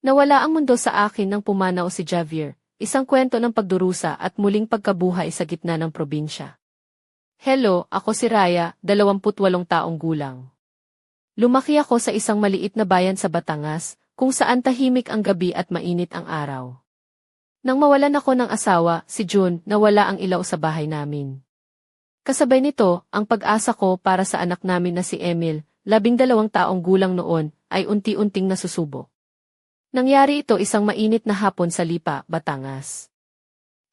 Nawala ang mundo sa akin nang pumanaw si Javier, isang kwento ng pagdurusa at muling pagkabuhay sa gitna ng probinsya. Hello, ako si Raya, 28 taong gulang. Lumaki ako sa isang maliit na bayan sa Batangas, kung saan tahimik ang gabi at mainit ang araw. Nang mawalan ako ng asawa, si June, nawala ang ilaw sa bahay namin. Kasabay nito, ang pag-asa ko para sa anak namin na si Emil, 12 taong gulang noon, ay unti-unting nasusubo. Nangyari ito isang mainit na hapon sa Lipa, Batangas.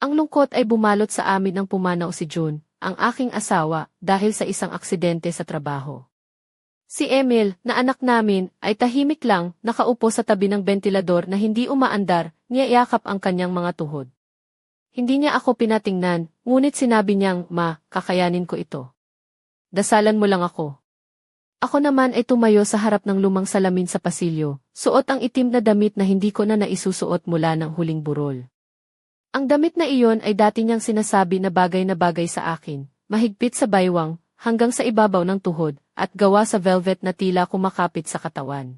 Ang lungkot ay bumalot sa amin nang pumanaw si June, ang aking asawa, dahil sa isang aksidente sa trabaho. Si Emil, na anak namin, ay tahimik lang, nakaupo sa tabi ng bentilador na hindi umaandar, niyayakap ang kanyang mga tuhod. Hindi niya ako pinatingnan, ngunit sinabi niyang, "Ma, kakayanin ko ito. Dasalan mo lang ako." Ako naman ay tumayo sa harap ng lumang salamin sa pasilyo, suot ang itim na damit na hindi ko na naisusuot mula ng huling burol. Ang damit na iyon ay dati niyang sinasabi na bagay sa akin, mahigpit sa baywang, hanggang sa ibabaw ng tuhod, at gawa sa velvet na tila kumakapit sa katawan.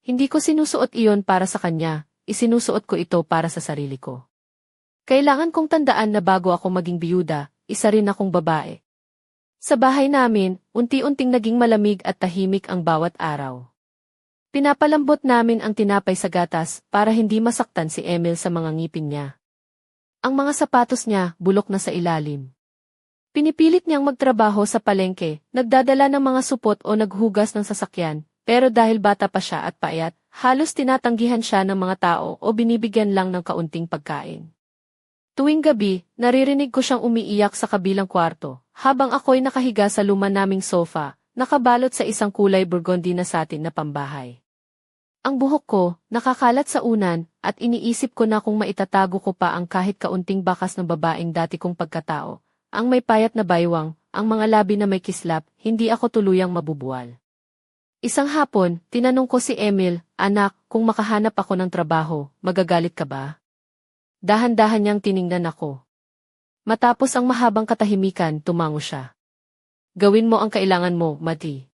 Hindi ko sinusuot iyon para sa kanya, isinusuot ko ito para sa sarili ko. Kailangan kong tandaan na bago ako maging biyuda, isa rin akong babae. Sa bahay namin, unti-unting naging malamig at tahimik ang bawat araw. Pinapalambot namin ang tinapay sa gatas para hindi masaktan si Emil sa mga ngipin niya. Ang mga sapatos niya, bulok na sa ilalim. Pinipilit niyang magtrabaho sa palengke, nagdadala ng mga supot o naghugas ng sasakyan, pero dahil bata pa siya at payat, halos tinatanggihan siya ng mga tao o binibigyan lang ng kaunting pagkain. Tuwing gabi, naririnig ko siyang umiiyak sa kabilang kwarto, habang ako'y nakahiga sa luma naming sofa, nakabalot sa isang kulay burgundy na satin na pambahay. Ang buhok ko, nakakalat sa unan, at iniisip ko na kung maitatago ko pa ang kahit kaunting bakas ng babaeng dati kong pagkatao, ang may payat na baywang, ang mga labi na may kislap, hindi ako tuluyang mabubuwal. Isang hapon, tinanong ko si Emil, "Anak, kung makahanap ako ng trabaho, magagalit ka ba?" Dahan-dahan niyang tiningnan ako. Matapos ang mahabang katahimikan, tumango siya. "Gawin mo ang kailangan mo, Mati."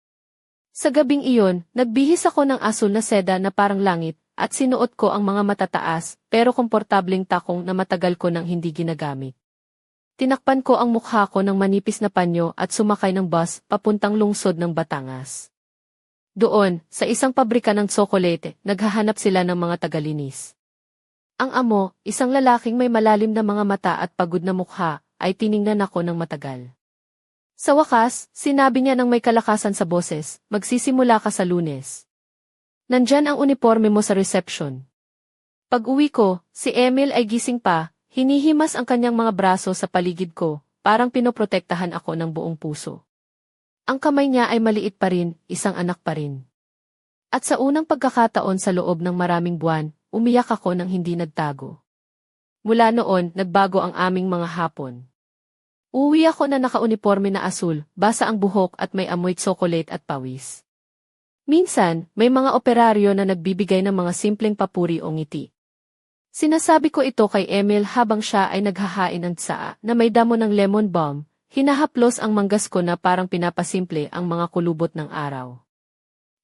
Sa gabing iyon, nagbihis ako ng asul na seda na parang langit, at sinuot ko ang mga matataas, pero komportableng takong na matagal ko nang hindi ginagamit. Tinakpan ko ang mukha ko ng manipis na panyo at sumakay ng bus papuntang lungsod ng Batangas. Doon, sa isang pabrika ng tsokolate, naghahanap sila ng mga tagalinis. Ang amo, isang lalaking may malalim na mga mata at pagod na mukha, ay tiningnan ako ng matagal. Sa wakas, sinabi niya ng may kalakasan sa boses, "Magsisimula ka sa Lunes. Nandyan ang uniforme mo sa reception." Pag-uwi ko, si Emil ay gising pa, hinihimas ang kanyang mga braso sa paligid ko, parang pinoprotektahan ako ng buong puso. Ang kamay niya ay maliit pa rin, isang anak pa rin. At sa unang pagkakataon sa loob ng maraming buwan, umiyak ako nang hindi nagtago. Mula noon, nagbago ang aming mga hapon. Uwi ako na naka-uniforme na asul, basa ang buhok at may amoy tsokolate at pawis. Minsan, may mga operaryo na nagbibigay ng mga simpleng papuri o ngiti. Sinasabi ko ito kay Emil habang siya ay naghahain ng tsaa na may damo ng lemon balm, hinahaplos ang manggas ko na parang pinapasimple ang mga kulubot ng araw.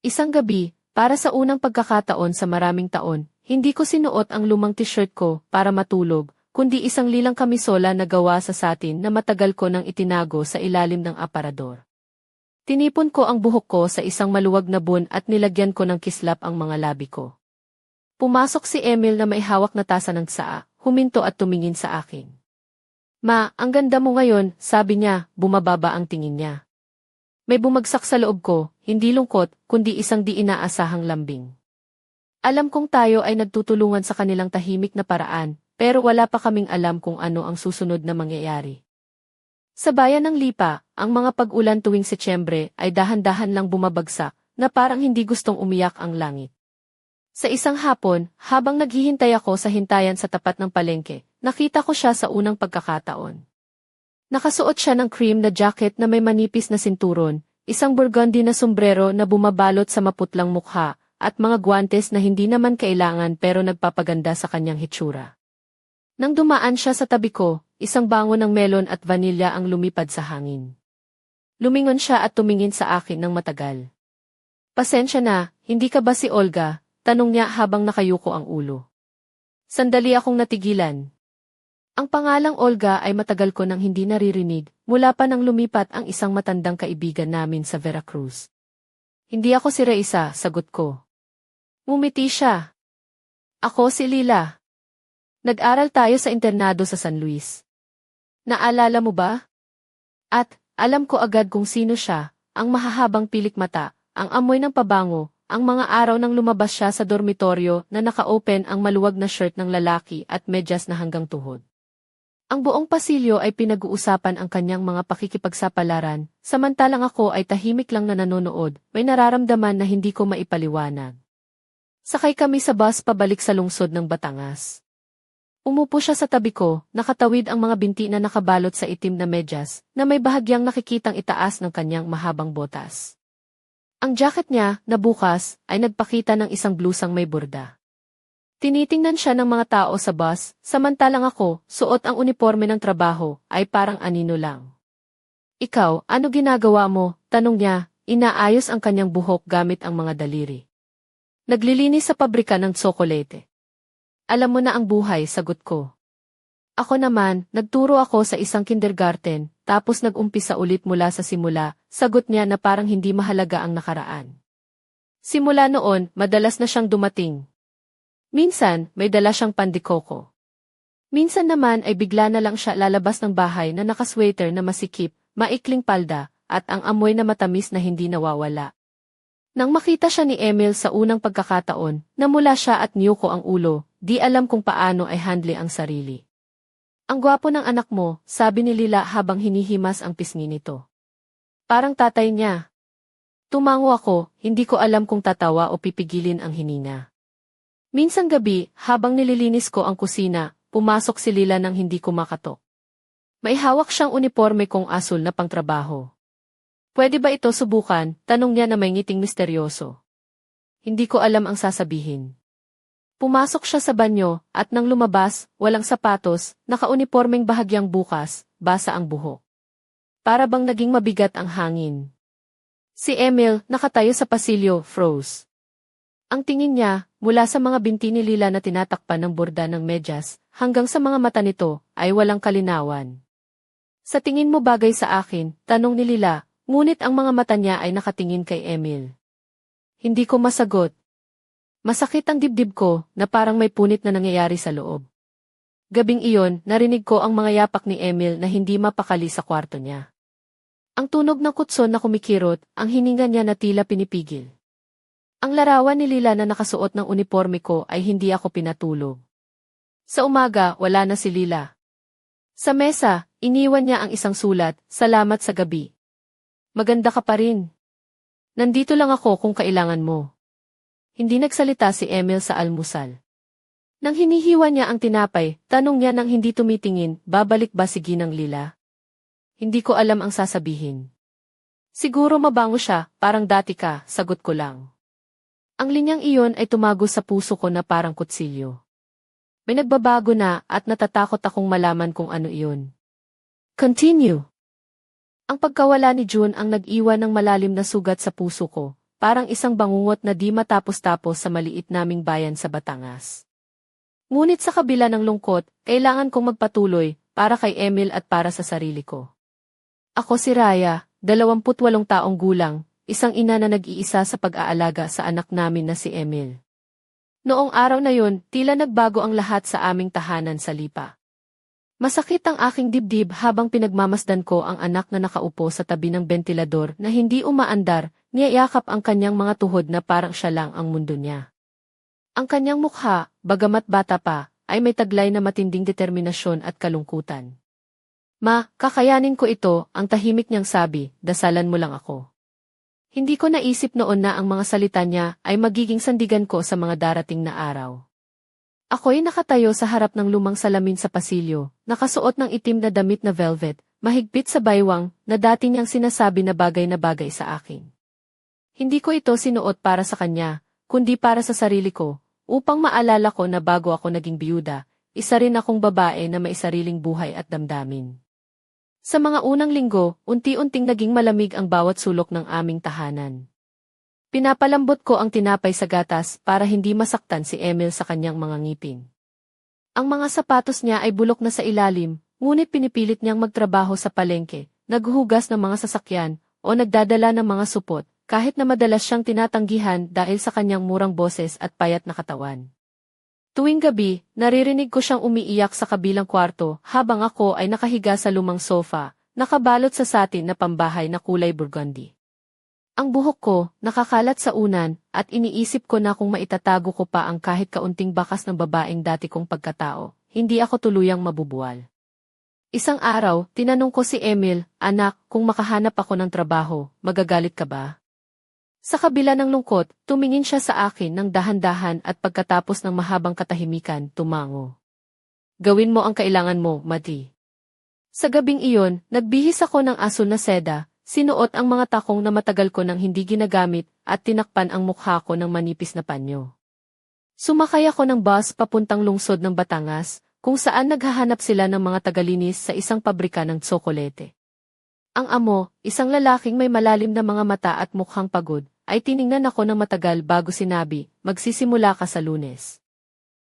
Isang gabi, para sa unang pagkakataon sa maraming taon, hindi ko sinuot ang lumang t-shirt ko para matulog, kundi isang lilang kamisola na gawa sa satin na matagal ko nang itinago sa ilalim ng aparador. Tinipon ko ang buhok ko sa isang maluwag na bun at nilagyan ko ng kislap ang mga labi ko. Pumasok si Emil na may hawak na tasa ng tsaa, huminto at tumingin sa akin. "Ma, ang ganda mo ngayon," sabi niya, bumababa ang tingin niya. May bumagsak sa loob ko, hindi lungkot, kundi isang di inaasahang lambing. Alam kong tayo ay nagtutulungan sa kanilang tahimik na paraan, pero wala pa kaming alam kung ano ang susunod na mangyayari. Sa bayan ng Lipa, ang mga pag-ulan tuwing Setyembre ay dahan-dahan lang bumabagsak, na parang hindi gustong umiyak ang langit. Sa isang hapon, habang naghihintay ako sa hintayan sa tapat ng palengke, nakita ko siya sa unang pagkakataon. Nakasuot siya ng cream na jacket na may manipis na sinturon, isang burgundy na sombrero na bumabalot sa maputlang mukha, at mga guwantes na hindi naman kailangan pero nagpapaganda sa kanyang hitsura. Nang dumaan siya sa tabi ko, isang bango ng melon at vanilya ang lumipad sa hangin. Lumingon siya at tumingin sa akin ng matagal. "Pasensya na, hindi ka ba si Olga?" Tanong niya habang nakayuko ang ulo. Sandali akong natigilan. Ang pangalang Olga ay matagal ko nang hindi naririnig, mula pa nang lumipat ang isang matandang kaibigan namin sa Veracruz. Hindi ako si Raisa, sagot ko. Ngumiti siya. Ako si Lila. Nag-aral tayo sa internado sa San Luis. Naalala mo ba? At, alam ko agad kung sino siya, ang mahahabang pilik mata, ang amoy ng pabango, ang mga araw nang lumabas siya sa dormitoryo na naka-open ang maluwag na shirt ng lalaki at medyas na hanggang tuhod. Ang buong pasilyo ay pinag-uusapan ang kanyang mga pakikipagsapalaran, samantalang ako ay tahimik lang na nanonood, may nararamdaman na hindi ko maipaliwanag. Sakay kami sa bus pabalik sa lungsod ng Batangas. Umupo siya sa tabi ko, nakatawid ang mga binti na nakabalot sa itim na medyas, na may bahagyang nakikitang itaas ng kanyang mahabang botas. Ang jacket niya, na bukas, ay nagpakita ng isang blusang may burda. Tinitingnan siya ng mga tao sa bus, samantalang ako, suot ang uniforme ng trabaho, ay parang anino lang. Ikaw, ano ginagawa mo? Tanong niya, inaayos ang kanyang buhok gamit ang mga daliri. Naglilinis sa pabrika ng tsokolate. Alam mo na ang buhay, sagot ko. Ako naman, nagturo ako sa isang kindergarten, tapos nag-umpisa ulit mula sa simula, sagot niya na parang hindi mahalaga ang nakaraan. Simula noon, madalas na siyang dumating. Minsan, may dala siyang pandikoko. Minsan naman ay bigla na lang siya lalabas ng bahay na nakasweater na masikip, maikling palda, at ang amoy na matamis na hindi nawawala. Nang makita siya ni Emil sa unang pagkakataon, namula siya at niyuko ang ulo, di alam kung paano ay handle ang sarili. Ang gwapo ng anak mo, sabi ni Lila habang hinihimas ang pisngi nito. Parang tatay niya. Tumango ako, hindi ko alam kung tatawa o pipigilin ang hininga. Minsan gabi, habang nililinis ko ang kusina, pumasok si Lila nang hindi ko makatok. May hawak siyang uniforme kong asul na pangtrabaho. Pwede ba ito subukan? Tanong niya na may ngiting misteryoso. Hindi ko alam ang sasabihin. Pumasok siya sa banyo, at nang lumabas, walang sapatos, naka-unipormeng bahagyang bukas, basa ang buhok. Para bang naging mabigat ang hangin. Si Emil, nakatayo sa pasilyo, froze. Ang tingin niya, mula sa mga binti ni Lila na tinatakpan ng borda ng medyas, hanggang sa mga mata nito, ay walang kalinawan. Sa tingin mo bagay sa akin, tanong ni Lila, ngunit ang mga mata niya ay nakatingin kay Emil. Hindi ko masagot. Masakit ang dibdib ko, na parang may punit na nangyayari sa loob. Gabing iyon, narinig ko ang mga yapak ni Emil na hindi mapakali sa kwarto niya. Ang tunog ng kutson na kumikirot, ang hininga niya na tila pinipigil. Ang larawan ni Lila na nakasuot ng uniforme ko ay hindi ako pinatulog. Sa umaga, wala na si Lila. Sa mesa, iniwan niya ang isang sulat, salamat sa gabi. Maganda ka pa rin. Nandito lang ako kung kailangan mo. Hindi nagsalita si Emil sa almusal. Nang hinihiwa niya ang tinapay, tanong niya nang hindi tumitingin, babalik ba si Ginang Lila? Hindi ko alam ang sasabihin. Siguro mabango siya, parang dati ka, sagot ko lang. Ang linyang iyon ay tumago sa puso ko na parang kutsilyo. May nagbabago na at natatakot akong malaman kung ano iyon. Continue. Ang pagkawala ni June ang nag-iwan ng malalim na sugat sa puso ko. Parang isang bangungot na di matapos-tapos sa maliit naming bayan sa Batangas. Ngunit sa kabila ng lungkot, kailangan kong magpatuloy, para kay Emil at para sa sarili ko. Ako si Raya, 28 taong gulang, isang ina na nag-iisa sa pag-aalaga sa anak namin na si Emil. Noong araw na yun, tila nagbago ang lahat sa aming tahanan sa Lipa. Masakit ang aking dibdib habang pinagmamasdan ko ang anak na nakaupo sa tabi ng bentilador na hindi umaandar, niyayakap ang kanyang mga tuhod na parang siya lang ang mundo niya. Ang kanyang mukha, bagamat bata pa, ay may taglay na matinding determinasyon at kalungkutan. Ma, kakayanin ko ito, ang tahimik niyang sabi, dasalan mo lang ako. Hindi ko naisip noon na ang mga salita niya ay magiging sandigan ko sa mga darating na araw. Ako'y nakatayo sa harap ng lumang salamin sa pasilyo, nakasuot ng itim na damit na velvet, mahigpit sa baywang, na dati niyang sinasabi na bagay sa akin. Hindi ko ito sinuot para sa kanya, kundi para sa sarili ko, upang maalala ko na bago ako naging biyuda, isa rin akong babae na may sariling buhay at damdamin. Sa mga unang linggo, unti-unting naging malamig ang bawat sulok ng aming tahanan. Pinapalambot ko ang tinapay sa gatas para hindi masaktan si Emil sa kanyang mga ngipin. Ang mga sapatos niya ay bulok na sa ilalim, ngunit pinipilit niyang magtrabaho sa palengke, naghuhugas ng mga sasakyan, o nagdadala ng mga supot, kahit na madalas siyang tinatanggihan dahil sa kanyang murang boses at payat na katawan. Tuwing gabi, naririnig ko siyang umiiyak sa kabilang kwarto habang ako ay nakahiga sa lumang sofa, nakabalot sa satin na pambahay na kulay burgundy. Ang buhok ko, nakakalat sa unan, at iniisip ko na kung maitatago ko pa ang kahit kaunting bakas ng babaeng dati kong pagkatao, hindi ako tuluyang mabubuwal. Isang araw, tinanong ko si Emil, "Anak, kung makahanap ako ng trabaho, magagalit ka ba?" Sa kabila ng lungkot, tumingin siya sa akin ng dahan-dahan at pagkatapos ng mahabang katahimikan, tumango. "Gawin mo ang kailangan mo, Mati." Sa gabing iyon, nagbihis ako ng asul na seda, sinuot ang mga takong na matagal ko nang hindi ginagamit at tinakpan ang mukha ko ng manipis na panyo. Sumakay ako ng bus papuntang lungsod ng Batangas, kung saan naghahanap sila ng mga tagalinis sa isang pabrika ng tsokolete. Ang amo, isang lalaking may malalim na mga mata at mukhang pagod, ay tiningnan ako ng matagal bago sinabi, "Magsisimula ka sa Lunes.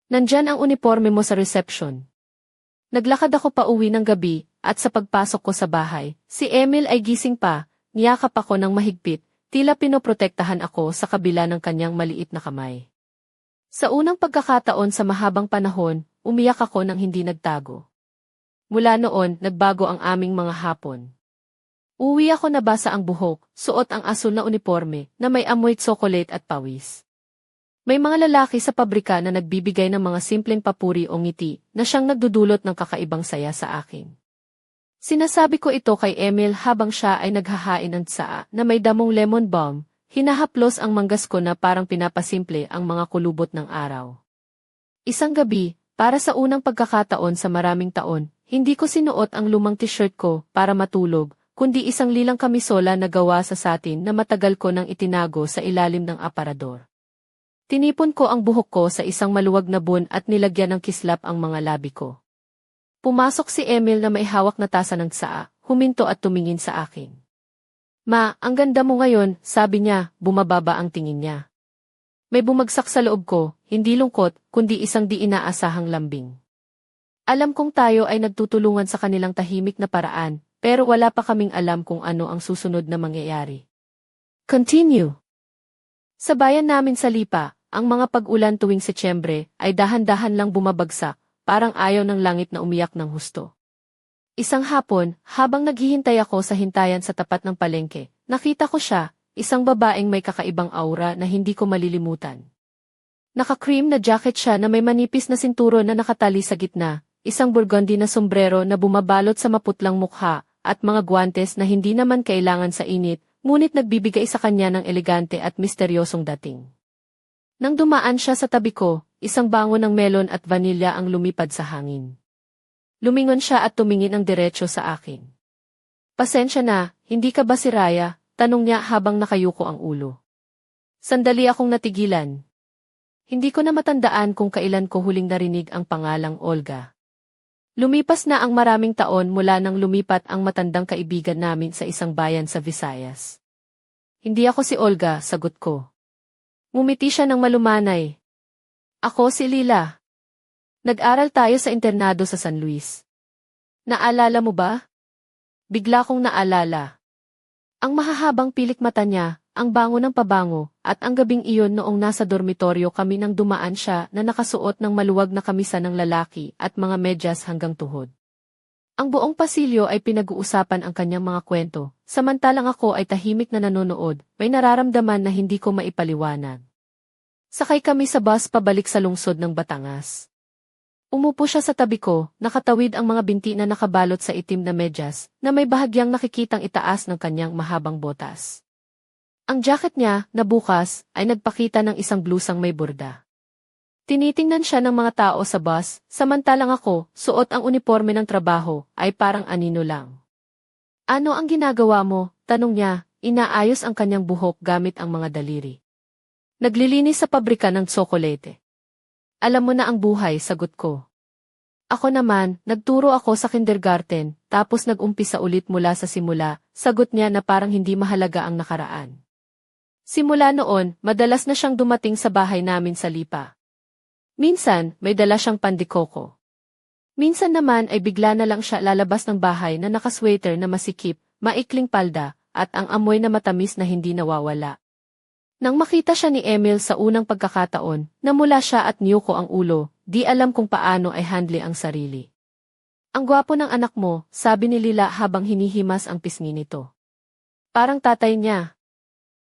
Nandyan ang uniforme mo sa reception." Naglakad ako pa uwi ng gabi, at sa pagpasok ko sa bahay, si Emil ay gising pa, niyakap ako ng mahigpit, tila pinoprotektahan ako sa kabila ng kanyang maliit na kamay. Sa unang pagkakataon sa mahabang panahon, umiyak ako nang hindi nagtago. Mula noon, nagbago ang aming mga hapon. Uwi ako nabasa ang buhok, suot ang asul na uniforme na may amoy tsokolate at pawis. May mga lalaki sa pabrika na nagbibigay ng mga simpleng papuri o ngiti na siyang nagdudulot ng kakaibang saya sa akin. Sinasabi ko ito kay Emil habang siya ay naghahain ng tsaa na may damong lemon balm, hinahaplos ang manggas ko na parang pinapasimple ang mga kulubot ng araw. Isang gabi, para sa unang pagkakataon sa maraming taon, hindi ko sinuot ang lumang t-shirt ko para matulog, kundi isang lilang kamisola na gawa sa satin na matagal ko nang itinago sa ilalim ng aparador. Tinipon ko ang buhok ko sa isang maluwag na bun at nilagyan ng kislap ang mga labi ko. Pumasok si Emil na may hawak na tasa ng tsaa, huminto at tumingin sa akin. "Ma, ang ganda mo ngayon," sabi niya, bumababa ang tingin niya. May bumagsak sa loob ko, hindi lungkot, kundi isang di inaasahang lambing. Alam kong tayo ay nagtutulungan sa kanilang tahimik na paraan, pero wala pa kaming alam kung ano ang susunod na mangyayari. Continue. Sa bayan namin sa Lipa, ang mga pag-ulan tuwing Setyembre ay dahan-dahan lang bumabagsak, parang ayaw ng langit na umiyak ng husto. Isang hapon, habang naghihintay ako sa hintayan sa tapat ng palengke, nakita ko siya, isang babaeng may kakaibang aura na hindi ko malilimutan. Naka-cream na jacket siya na may manipis na sinturo na nakatali sa gitna, isang burgundy na sombrero na bumabalot sa maputlang mukha, at mga guwantes na hindi naman kailangan sa init, ngunit nagbibigay sa kanya ng elegante at misteryosong dating. Nang dumaan siya sa tabi ko, isang bango ng melon at vanilya ang lumipad sa hangin. Lumingon siya at tumingin ng diretso sa akin. "Pasensya na, hindi ka ba si Raya?" tanong niya habang nakayuko ang ulo. Sandali akong natigilan. Hindi ko na matandaan kung kailan ko huling narinig ang pangalang Olga. Lumipas na ang maraming taon mula nang lumipat ang matandang kaibigan namin sa isang bayan sa Visayas. "Hindi ako si Olga," sagot ko. Ngumiti siya ng malumanay. "Ako si Lila. Nag-aral tayo sa internado sa San Luis. Naalala mo ba?" Bigla kong naalala. Ang mahahabang pilik mata niya, ang bango ng pabango, at ang gabing iyon noong nasa dormitoryo kami nang dumaan siya na nakasuot ng maluwag na kamisa ng lalaki at mga medyas hanggang tuhod. Ang buong pasilyo ay pinag-uusapan ang kanyang mga kwento, samantalang ako ay tahimik na nanonood, may nararamdaman na hindi ko maipaliwanag. Sakay kami sa bus pabalik sa lungsod ng Batangas. Umupo siya sa tabi ko, nakatawid ang mga binti na nakabalot sa itim na medyas, na may bahagyang nakikitang itaas ng kanyang mahabang botas. Ang jacket niya, na bukas, ay nagpakita ng isang blusang may burda. Tinitingnan siya ng mga tao sa bus, samantalang ako, suot ang uniforme ng trabaho, ay parang anino lang. "Ano ang ginagawa mo?" tanong niya, inaayos ang kanyang buhok gamit ang mga daliri. "Naglilinis sa pabrika ng tsokolete." "Alam mo na ang buhay," sagot ko. "Ako naman, nagturo ako sa kindergarten, tapos nag-umpisa ulit mula sa simula," sagot niya na parang hindi mahalaga ang nakaraan. Simula noon, madalas na siyang dumating sa bahay namin sa Lipa. Minsan, may dala siyang pandikoko. Minsan naman ay bigla na lang siya lalabas ng bahay na nakasweater na masikip, maikling palda, at ang amoy na matamis na hindi nawawala. Nang makita siya ni Emil sa unang pagkakataon, namula siya at niyuko ang ulo, di alam kung paano ay handle ang sarili. Ang gwapo ng anak mo, sabi ni Lila habang hinihimas ang pisngi nito. Parang tatay niya.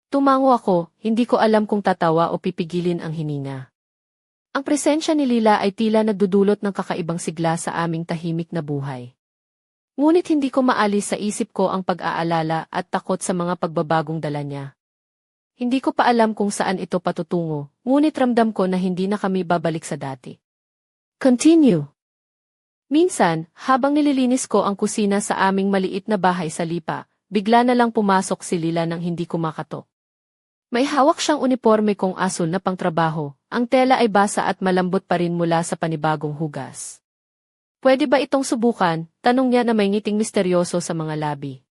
Tumango ako, hindi ko alam kung tatawa o pipigilin ang hininga. Ang presensya ni Lila ay tila nagdudulot ng kakaibang sigla sa aming tahimik na buhay. Ngunit hindi ko maalis sa isip ko ang pag-aalala at takot sa mga pagbabagong dala niya. Hindi ko pa alam kung saan ito patutungo, ngunit ramdam ko na hindi na kami babalik sa dati. Continue. Minsan, habang nililinis ko ang kusina sa aming maliit na bahay sa Lipa, bigla na lang pumasok si Lila nang hindi ko makatok. May hawak siyang uniporme kong asul na pangtrabaho, ang tela ay basa at malambot pa rin mula sa panibagong hugas. Pwede ba itong subukan? Tanong niya na may ngiting misteryoso sa mga labi.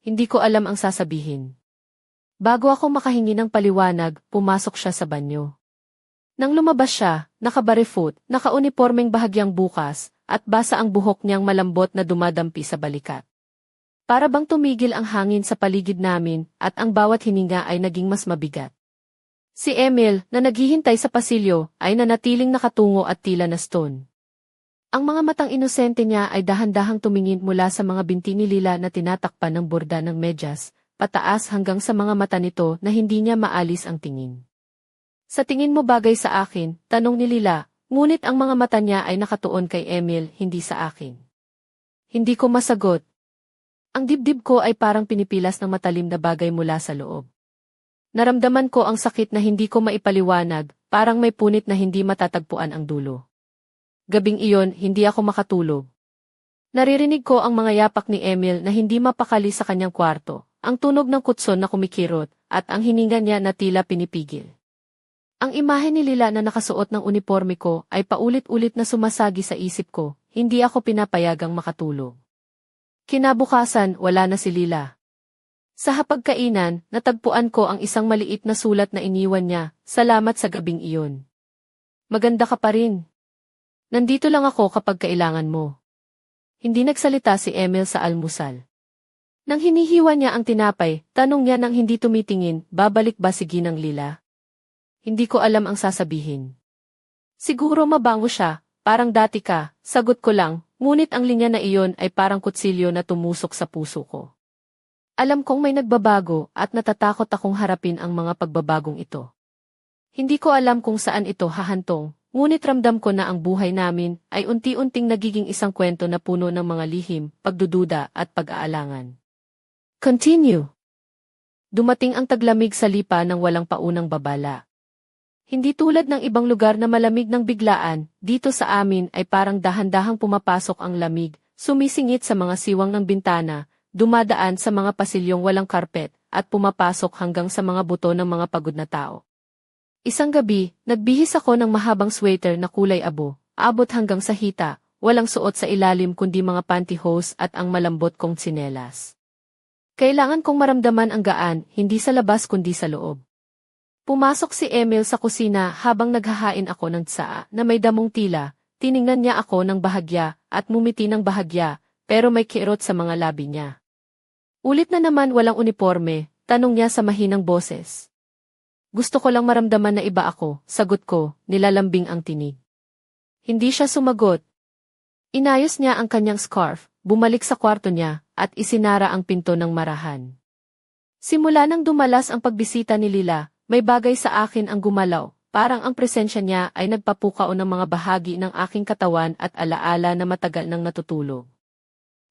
Hindi ko alam ang sasabihin. Bago ako makahingi ng paliwanag, pumasok siya sa banyo. Nang lumabas siya, nakabarefoot, nakaunipormeng bahagyang bukas, at basa ang buhok niyang malambot na dumadampi sa balikat. Para bang tumigil ang hangin sa paligid namin at ang bawat hininga ay naging mas mabigat. Si Emil, na naghihintay sa pasilyo, ay nanatiling nakatungo at tila na stone. Ang mga matang inosente niya ay dahan-dahang tumingin mula sa mga binti ni Lila na tinatakpan ng borda ng medyas, pataas hanggang sa mga mata nito na hindi niya maalis ang tingin. Sa tingin mo bagay sa akin, tanong ni Lila, ngunit ang mga mata niya ay nakatuon kay Emil, hindi sa akin. Hindi ko masagot. Ang dibdib ko ay parang pinipilas ng matalim na bagay mula sa loob. Naramdaman ko ang sakit na hindi ko maipaliwanag, parang may punit na hindi matatagpuan ang dulo. Gabing iyon, hindi ako makatulog. Naririnig ko ang mga yapak ni Emil na hindi mapakali sa kanyang kwarto, ang tunog ng kutson na kumikirot, at ang hininga niya na tila pinipigil. Ang imahe ni Lila na nakasuot ng uniforme ko ay paulit-ulit na sumasagi sa isip ko, hindi ako pinapayagang makatulog. Kinabukasan, wala na si Lila. Sa hapagkainan, natagpuan ko ang isang maliit na sulat na iniwan niya, salamat sa gabing iyon. Maganda ka pa rin. Nandito lang ako kapag kailangan mo. Hindi nagsalita si Emil sa almusal. Nang hinihiwa niya ang tinapay, tanong niya nang hindi tumitingin, babalik ba si Ginang Lila? Hindi ko alam ang sasabihin. Siguro mabango siya, parang dati ka, sagot ko lang, ngunit ang linya na iyon ay parang kutsilyo na tumusok sa puso ko. Alam kong may nagbabago at natatakot akong harapin ang mga pagbabagong ito. Hindi ko alam kung saan ito hahantong, ngunit ramdam ko na ang buhay namin ay unti-unting nagiging isang kwento na puno ng mga lihim, pagdududa at pag-aalangan. Continue. Dumating ang taglamig sa Lipa nang walang paunang babala. Hindi tulad ng ibang lugar na malamig ng biglaan, dito sa amin ay parang dahan-dahang pumapasok ang lamig, sumisingit sa mga siwang ng bintana, dumadaan sa mga pasilyong walang karpet, at pumapasok hanggang sa mga buto ng mga pagod na tao. Isang gabi, nagbihis ako ng mahabang sweater na kulay abo, abot hanggang sa hita, walang suot sa ilalim kundi mga pantyhose at ang malambot kong tsinelas. Kailangan kong maramdaman ang gaan, hindi sa labas kundi sa loob. Pumasok si Emil sa kusina habang naghahain ako ng tsaa na may damong tila, tiningnan niya ako ng bahagya at mumiti ng bahagya, pero may kirot sa mga labi niya. Ulit na naman walang uniforme, tanong niya sa mahinang boses. Gusto ko lang maramdaman na iba ako, sagot ko, nilalambing ang tinig. Hindi siya sumagot. Inayos niya ang kanyang scarf, bumalik sa kwarto niya, at isinara ang pinto ng marahan. Simula nang dumalas ang pagbisita ni Lila, may bagay sa akin ang gumalaw, parang ang presensya niya ay nagpapukao ng mga bahagi ng aking katawan at alaala na matagal nang natutulog.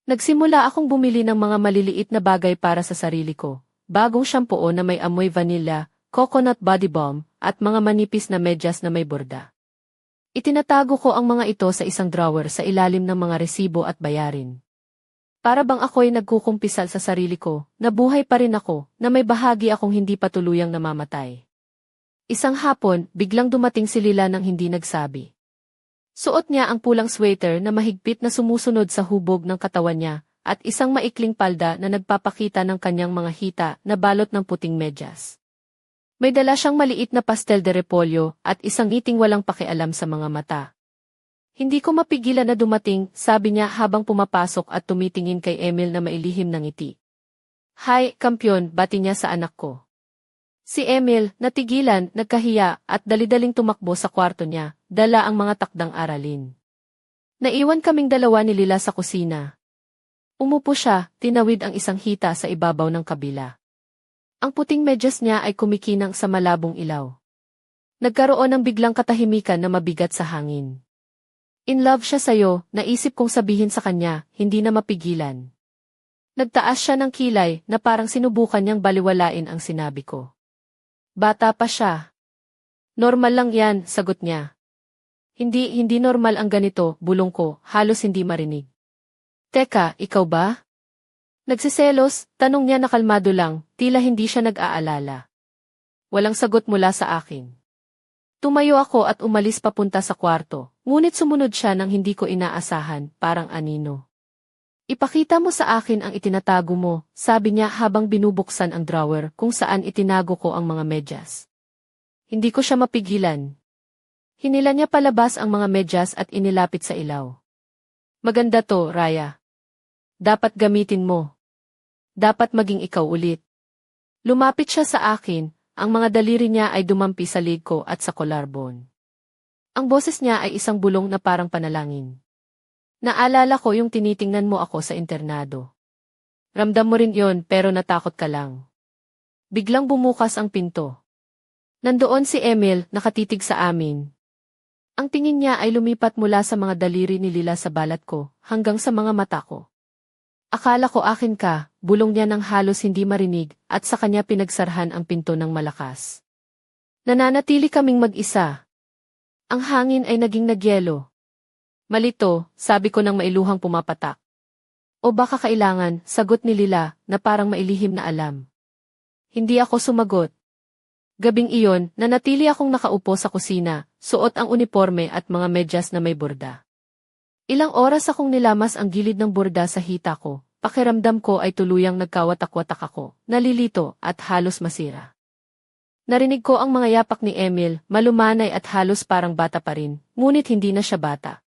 Nagsimula akong bumili ng mga maliliit na bagay para sa sarili ko, bagong shampoo na may amoy vanilla, coconut body balm, at mga manipis na medyas na may borda. Itinatago ko ang mga ito sa isang drawer sa ilalim ng mga resibo at bayarin. Para bang ako'y nagkukumpisal sa sarili ko, na buhay pa rin ako, na may bahagi akong hindi pa tuluyang namamatay. Isang hapon, biglang dumating si Lila nang hindi nagsabi. Suot niya ang pulang sweater na mahigpit na sumusunod sa hubog ng katawan niya, at isang maikling palda na nagpapakita ng kanyang mga hita na balot ng puting medyas. May dala siyang maliit na pastel de repolyo at isang ngiting walang pakialam sa mga mata. Hindi ko mapigilan na dumating, sabi niya habang pumapasok at tumitingin kay Emil na mailihim ng ngiti. Hi, kampyon, bati niya sa anak ko. Si Emil, natigilan, nagkahiya, at dali-daling tumakbo sa kwarto niya, dala ang mga takdang aralin. Naiwan kaming dalawa ni Lila sa kusina. Umupo siya, tinawid ang isang hita sa ibabaw ng kabila. Ang puting medyas niya ay kumikinang sa malabong ilaw. Nagkaroon ng biglang katahimikan na mabigat sa hangin. In love siya sa'yo, naisip kong sabihin sa kanya, hindi na mapigilan. Nagtaas siya ng kilay na parang sinubukan niyang baliwalain ang sinabi ko. Bata pa siya. Normal lang yan, sagot niya. Hindi normal ang ganito, bulong ko, halos hindi marinig. Teka, ikaw ba? Nagsiselos, tanong niya na kalmado lang, tila hindi siya nag-aalala. Walang sagot mula sa akin. Tumayo ako at umalis papunta sa kwarto, ngunit sumunod siya nang hindi ko inaasahan, parang anino. Ipakita mo sa akin ang itinatago mo, sabi niya habang binubuksan ang drawer kung saan itinago ko ang mga medyas. Hindi ko siya mapigilan. Hinila niya palabas ang mga medyas at inilapit sa ilaw. Maganda to, Raya. Dapat gamitin mo. Dapat maging ikaw ulit. Lumapit siya sa akin, ang mga daliri niya ay dumampi sa leg ko at sa collarbone. Ang boses niya ay isang bulong na parang panalangin. Naalala ko yung tinitingnan mo ako sa internado. Ramdam mo rin yon pero natakot ka lang. Biglang bumukas ang pinto. Nandoon si Emil, nakatitig sa amin. Ang tingin niya ay lumipat mula sa mga daliri ni Lila sa balat ko, hanggang sa mga mata ko. Akala ko akin ka, bulong niya nang halos hindi marinig, at sa kanya pinagsarhan ang pinto ng malakas. Nananatili kaming mag-isa. Ang hangin ay naging nagyelo. Malito, sabi ko nang mailuhang pumapatak. O baka kailangan, sagot ni Lila, na parang mailihim na alam. Hindi ako sumagot. Gabing iyon, nanatili akong nakaupo sa kusina, suot ang uniforme at mga medyas na may borda. Ilang oras akong nilamas ang gilid ng borda sa hita ko, pakiramdam ko ay tuluyang nagkawatak-watak ako, nalilito at halos masira. Narinig ko ang mga yapak ni Emil, malumanay at halos parang bata pa rin, ngunit hindi na siya bata.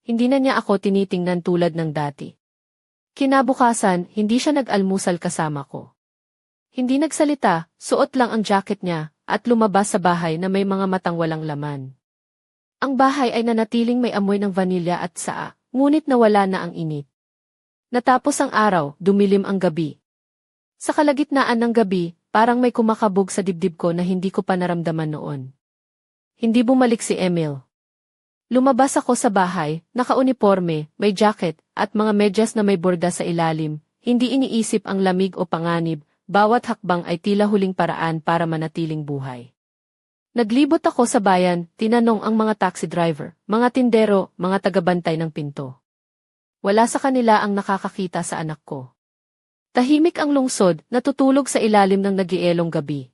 Hindi na niya ako tinitingnan tulad ng dati. Kinabukasan, hindi siya nag-almusal kasama ko. Hindi nagsalita, suot lang ang jacket niya, at lumabas sa bahay na may mga matang walang laman. Ang bahay ay nanatiling may amoy ng vanilya at saa, ngunit nawala na ang init. Natapos ang araw, dumilim ang gabi. Sa kalagitnaan ng gabi, parang may kumakabog sa dibdib ko na hindi ko pa naramdaman noon. Hindi bumalik si Emil. Lumabas ako sa bahay, naka-uniforme, may jacket, at mga medyas na may borda sa ilalim, hindi iniisip ang lamig o panganib, bawat hakbang ay tila huling paraan para manatiling buhay. Naglibot ako sa bayan, tinanong ang mga taxi driver, mga tindero, mga tagabantay ng pinto. Wala sa kanila ang nakakakita sa anak ko. Tahimik ang lungsod, natutulog sa ilalim ng nagielong gabi.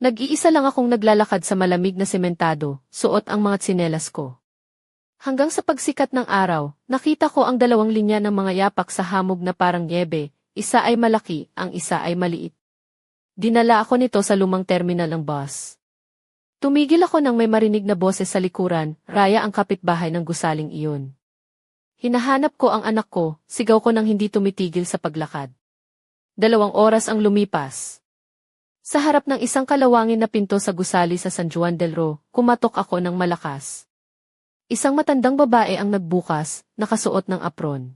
Nag-iisa lang akong naglalakad sa malamig na sementado, suot ang mga tsinelas ko. Hanggang sa pagsikat ng araw, nakita ko ang dalawang linya ng mga yapak sa hamog na parang niebe, isa ay malaki, ang isa ay maliit. Dinala ako nito sa lumang terminal ng bus. Tumigil ako nang may marinig na boses sa likuran, Raya ang kapitbahay ng gusaling iyon. Hinahanap ko ang anak ko, sigaw ko nang hindi tumitigil sa paglakad. 2 oras ang lumipas. Sa harap ng isang kalawangin na pinto sa gusali sa San Juan del Ro, kumatok ako ng malakas. Isang matandang babae ang nagbukas, nakasuot ng apron.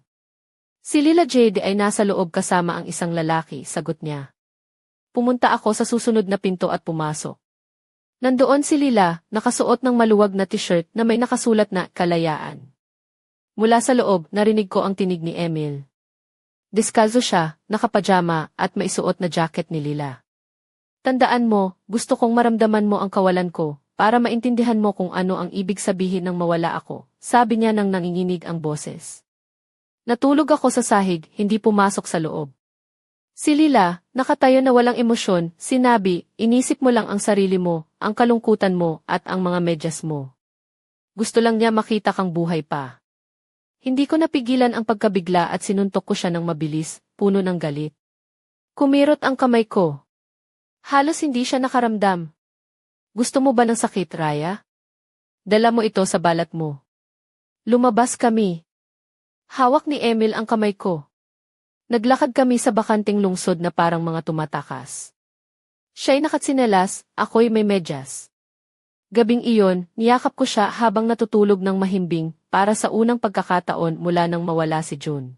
Si Lila Jade ay nasa loob kasama ang isang lalaki, sagot niya. Pumunta ako sa susunod na pinto at pumasok. Nandoon si Lila, nakasuot ng maluwag na t-shirt na may nakasulat na kalayaan. Mula sa loob, narinig ko ang tinig ni Emil. Deskalzo siya, nakapajama, at may suot na jacket ni Lila. Tandaan mo, gusto kong maramdaman mo ang kawalan ko, para maintindihan mo kung ano ang ibig sabihin ng mawala ako, sabi niya nang nanginginig ang boses. Natulog ako sa sahig, hindi pumasok sa loob. Si Lila, nakatayo na walang emosyon, sinabi, inisip mo lang ang sarili mo, ang kalungkutan mo, at ang mga medyas mo. Gusto lang niya makita kang buhay pa. Hindi ko napigilan ang pagkabigla at sinuntok ko siya ng mabilis, puno ng galit. Kumirot ang kamay ko. Halos hindi siya nakaramdam. Gusto mo ba ng sakit, Raya? Dala mo ito sa balat mo. Lumabas kami. Hawak ni Emil ang kamay ko. Naglakad kami sa bakanting lungsod na parang mga tumatakas. Siya'y nakatsinelas, ako'y may medyas. Gabing iyon, niyakap ko siya habang natutulog ng mahimbing para sa unang pagkakataon mula nang mawala si June.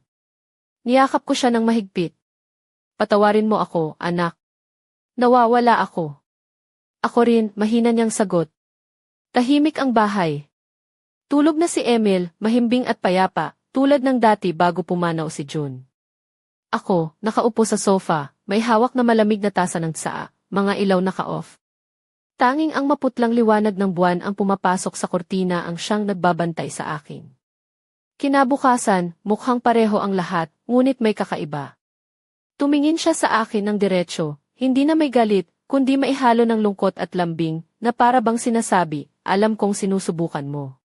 Niyakap ko siya ng mahigpit. Patawarin mo ako, anak. Nawawala ako. Ako rin, mahina niyang sagot. Tahimik ang bahay. Tulog na si Emil, mahimbing at payapa, tulad ng dati bago pumanaw si June. Ako, nakaupo sa sofa, may hawak na malamig na tasa ng tsaa, mga ilaw naka-off. Tanging ang maputlang liwanag ng buwan ang pumapasok sa kortina ang siyang nagbabantay sa akin. Kinabukasan, mukhang pareho ang lahat, ngunit may kakaiba. Tumingin siya sa akin ng diretsyo, hindi na may galit, kundi maihalo ng lungkot at lambing, na para bang sinasabi, alam kong sinusubukan mo.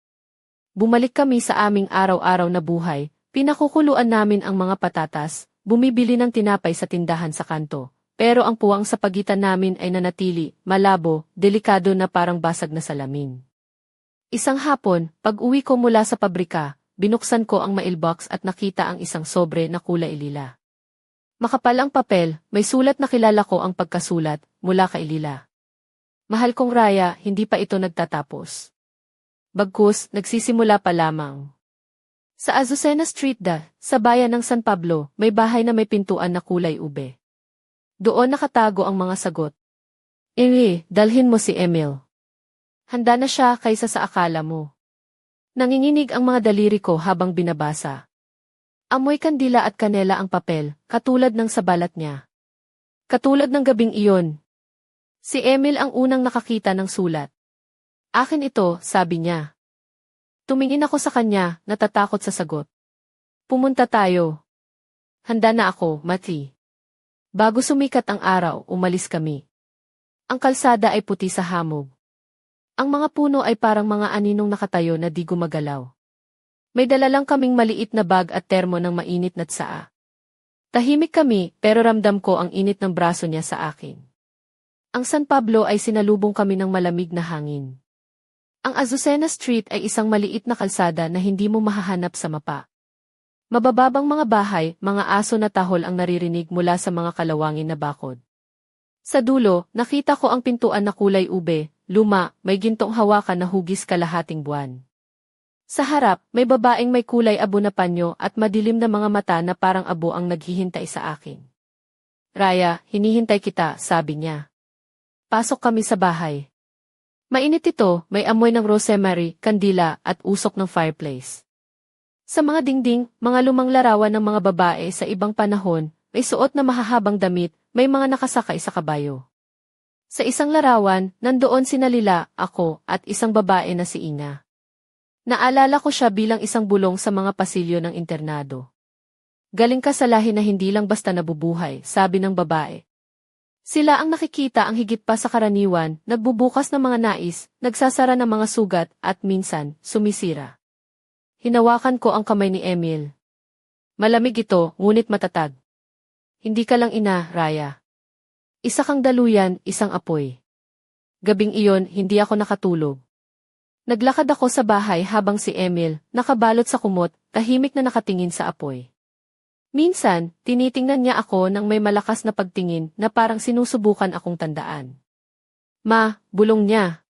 Bumalik kami sa aming araw-araw na buhay, pinakukuluan namin ang mga patatas, bumibili ng tinapay sa tindahan sa kanto, pero ang puwang sa pagitan namin ay nanatili, malabo, delikado na parang basag na salamin. Isang hapon, pag-uwi ko mula sa pabrika, binuksan ko ang mailbox at nakita ang isang sobre na kulay lila. Makapal ang papel, may sulat na kilala ko ang pagkasulat, mula kay Lila. Mahal kong Raya, hindi pa ito nagtatapos. Bagkus, nagsisimula pa lamang. Sa Azucena Street sa bayan ng San Pablo, may bahay na may pintuan na kulay ube. Doon nakatago ang mga sagot. Dalhin mo si Emil. Handa na siya kaysa sa akala mo. Nanginginig ang mga daliri ko habang binabasa. Amoy kandila at kanela ang papel, katulad ng sa balat niya. Katulad ng gabing iyon. Si Emil ang unang nakakita ng sulat. Akin ito, sabi niya. Tumingin ako sa kanya, natatakot sa sagot. Pumunta tayo. Handa na ako, Mati. Bago sumikat ang araw, umalis kami. Ang kalsada ay puti sa hamog. Ang mga puno ay parang mga aninong nakatayo na di gumagalaw. May dala lang kaming maliit na bag at termo ng mainit na tsaa. Tahimik kami, pero ramdam ko ang init ng braso niya sa akin. Ang San Pablo ay sinalubong kami ng malamig na hangin. Ang Azucena Street ay isang maliit na kalsada na hindi mo mahahanap sa mapa. Mabababang mga bahay, mga aso na tahol ang naririnig mula sa mga kalawangin na bakod. Sa dulo, nakita ko ang pintuan na kulay ube, luma, may gintong hawakan na hugis kalahating buwan. Sa harap, may babaeng may kulay abo na panyo at madilim na mga mata na parang abo ang naghihintay sa akin. Raya, hinihintay kita, sabi niya. Pasok kami sa bahay. Mainit ito, may amoy ng rosemary, kandila at usok ng fireplace. Sa mga dingding, mga lumang larawan ng mga babae sa ibang panahon, may suot na mahahabang damit, may mga nakasakay sa kabayo. Sa isang larawan, nandoon sina Lila, ako, at isang babae na si Ina. Naalala ko siya bilang isang bulong sa mga pasilyo ng internado. Galing ka sa lahi na hindi lang basta nabubuhay, sabi ng babae. Sila ang nakikita ang higit pa sa karaniwan, nagbubukas ng mga nais, nagsasara ng mga sugat, at minsan, sumisira. Hinawakan ko ang kamay ni Emil. Malamig ito, ngunit matatag. Hindi ka lang ina, Raya. Isa kang daluyan, isang apoy. Gabing iyon, hindi ako nakatulog. Naglakad ako sa bahay habang si Emil, nakabalot sa kumot, tahimik na nakatingin sa apoy. Minsan, tinitingnan niya ako nang may malakas na pagtingin na parang sinusubukan akong tandaan. Ma, bulong niya.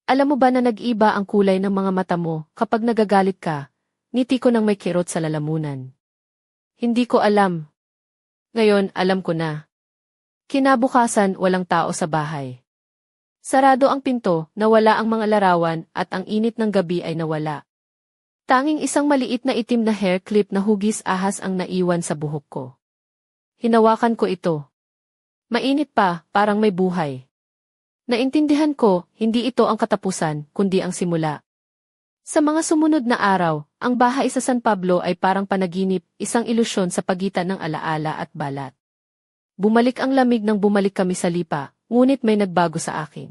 Alam mo ba na nag-iba ang kulay ng mga mata mo kapag nagagalit ka? Ngiti ko nang may kirot sa lalamunan. Hindi ko alam. Ngayon, alam ko na. Kinabukasan, walang tao sa bahay. Sarado ang pinto, nawala ang mga larawan, at ang init ng gabi ay nawala. Tanging isang maliit na itim na hair clip na hugis ahas ang naiwan sa buhok ko. Hinawakan ko ito. Mainit pa, parang may buhay. Naintindihan ko, hindi ito ang katapusan, kundi ang simula. Sa mga sumunod na araw, ang bahay sa San Pablo ay parang panaginip, isang ilusyon sa pagitan ng alaala at balat. Bumalik ang lamig nang bumalik kami sa lipa, ngunit may nagbago sa akin.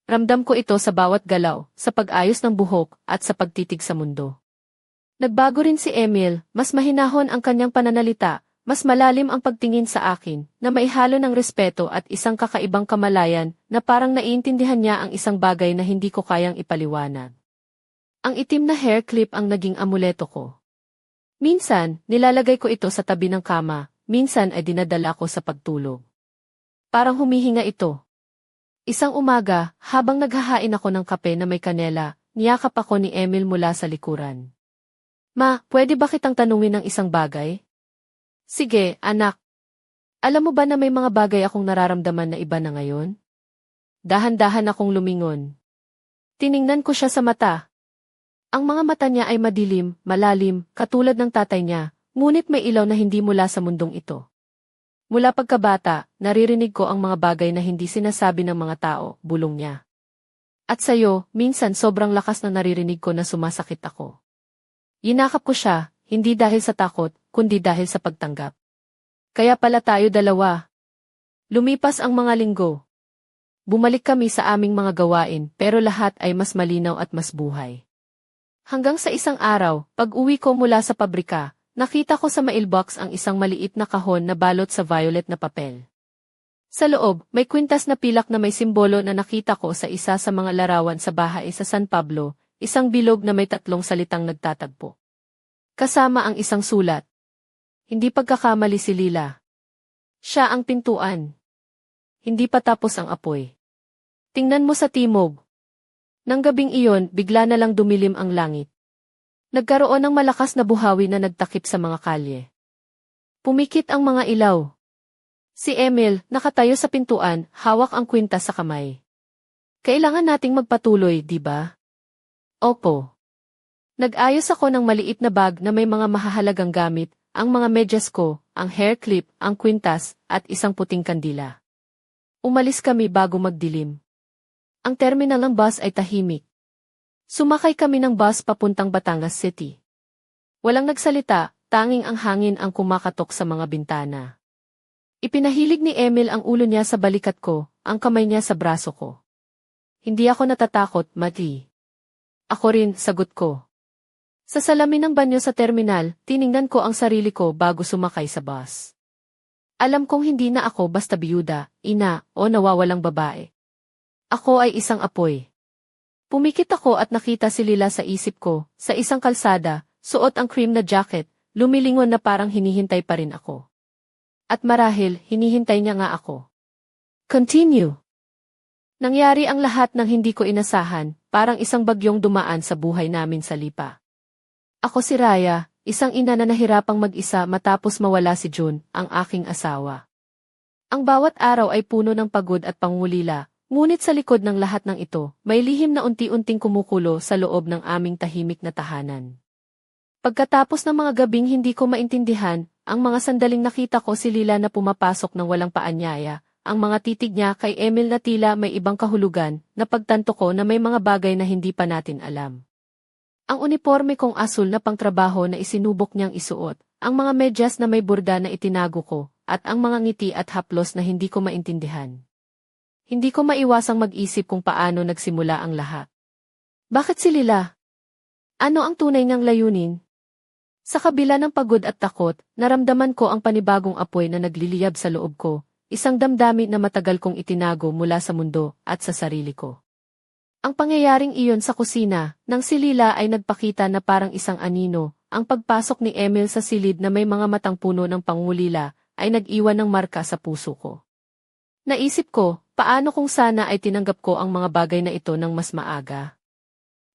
Ramdam ko ito sa bawat galaw, sa pag-ayos ng buhok, at sa pagtitig sa mundo. Nagbago rin si Emil, mas mahinahon ang kanyang pananalita, Mas malalim ang pagtingin sa akin, na maihalo ng respeto at isang kakaibang kamalayan, na parang naiintindihan niya ang isang bagay na hindi ko kayang ipaliwanag. Ang itim na hair clip ang naging amuleto ko. Minsan, nilalagay ko ito sa tabi ng kama, minsan ay dinadala ko sa pagtulog. Parang humihinga ito. Isang umaga, habang naghahain ako ng kape na may kanela, niyakap ako ni Emil mula sa likuran. Ma, pwede ba kitang tanungin ng isang bagay? Sige, anak. Alam mo ba na may mga bagay akong nararamdaman na iba na ngayon? Dahan-dahan akong lumingon. Tiningnan ko siya sa mata. Ang mga mata niya ay madilim, malalim, katulad ng tatay niya, ngunit may ilaw na hindi mula sa mundong ito. Mula pagkabata, naririnig ko ang mga bagay na hindi sinasabi ng mga tao, bulong niya. At sayo, minsan sobrang lakas na naririnig ko na sumasakit ako. Yinakap ko siya, hindi dahil sa takot, kundi dahil sa pagtanggap. Kaya pala tayo dalawa. Lumipas ang mga linggo. Bumalik kami sa aming mga gawain, pero lahat ay mas malinaw at mas buhay. Hanggang sa isang araw, pag-uwi ko mula sa pabrika, nakita ko sa mailbox ang isang maliit na kahon na balot sa violet na papel. Sa loob, may kwintas na pilak na may simbolo na nakita ko sa isa sa mga larawan sa bahay sa San Pablo, isang bilog na may 3 salitang nagtatagpo. Kasama ang isang sulat. Hindi pagkakamali si Lila. Siya ang pintuan. Hindi pa tapos ang apoy. Tingnan mo sa timog. Nang gabing iyon, bigla na lang dumilim ang langit. Nagkaroon ng malakas na buhawi na nagtakip sa mga kalye. Pumikit ang mga ilaw. Si Emil, nakatayo sa pintuan, hawak ang kwintas sa kamay. Kailangan nating magpatuloy, di ba? Opo. Nag-ayos ako ng maliit na bag na may mga mahahalagang gamit, ang mga medyas ko, ang hair clip, ang kwintas, at isang puting kandila. Umalis kami bago magdilim. Ang terminal ng bus ay tahimik. Sumakay kami ng bus papuntang Batangas City. Walang nagsalita, tanging ang hangin ang kumakatok sa mga bintana. Ipinahilig ni Emil ang ulo niya sa balikat ko, ang kamay niya sa braso ko. Hindi ako natatakot, Mati. Ako rin, sagot ko. Sa salamin ng banyo sa terminal, tiningnan ko ang sarili ko bago sumakay sa bus. Alam kong hindi na ako basta biyuda, ina, o nawawalang babae. Ako ay isang apoy. Pumikit ako at nakita si Lila sa isip ko, sa isang kalsada, suot ang cream na jacket, lumilingon na parang hinihintay pa rin ako. At marahil, hinihintay niya nga ako. Continue. Nangyari ang lahat ng hindi ko inasahan, parang isang bagyong dumaan sa buhay namin sa Lipa. Ako si Raya, isang ina na nahirapang mag-isa matapos mawala si June, ang aking asawa. Ang bawat araw ay puno ng pagod at pangulila, ngunit sa likod ng lahat ng ito, may lihim na unti-unting kumukulo sa loob ng aming tahimik na tahanan. Pagkatapos ng mga gabing hindi ko maintindihan, ang mga sandaling nakita ko si Lila na pumapasok ng walang paanyaya, ang mga titig niya kay Emil na tila may ibang kahulugan, napagtanto ko na may mga bagay na hindi pa natin alam. Ang uniforme kong asul na pangtrabaho na isinubok niyang isuot, ang mga medyas na may burda na itinago ko, at ang mga ngiti at haplos na hindi ko maintindihan. Hindi ko maiwasang mag-isip kung paano nagsimula ang lahat. Bakit si Lila? Ano ang tunay niyang layunin? Sa kabila ng pagod at takot, naramdaman ko ang panibagong apoy na nagliliyab sa loob ko, isang damdamin na matagal kong itinago mula sa mundo at sa sarili ko. Ang pangyayaring iyon sa kusina, nang si Lila ay nagpakita na parang isang anino, ang pagpasok ni Emil sa silid na may mga matang puno ng pangulila, ay nag-iwan ng marka sa puso ko. Naisip ko, paano kung sana ay tinanggap ko ang mga bagay na ito ng mas maaga?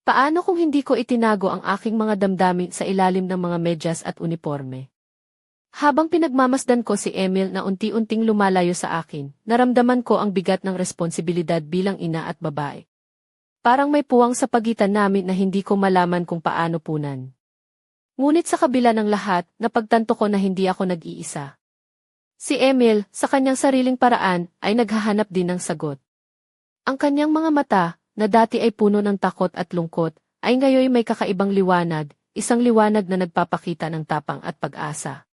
Paano kung hindi ko itinago ang aking mga damdamin sa ilalim ng mga medyas at uniforme? Habang pinagmamasdan ko si Emil na unti-unting lumalayo sa akin, naramdaman ko ang bigat ng responsibilidad bilang ina at babae. Parang may puwang sa pagitan namin na hindi ko malaman kung paano punan. Ngunit sa kabila ng lahat, napagtanto ko na hindi ako nag-iisa. Si Emil, sa kanyang sariling paraan, ay naghahanap din ng sagot. Ang kanyang mga mata, na dati ay puno ng takot at lungkot, ay ngayon may kakaibang liwanag, isang liwanag na nagpapakita ng tapang at pag-asa.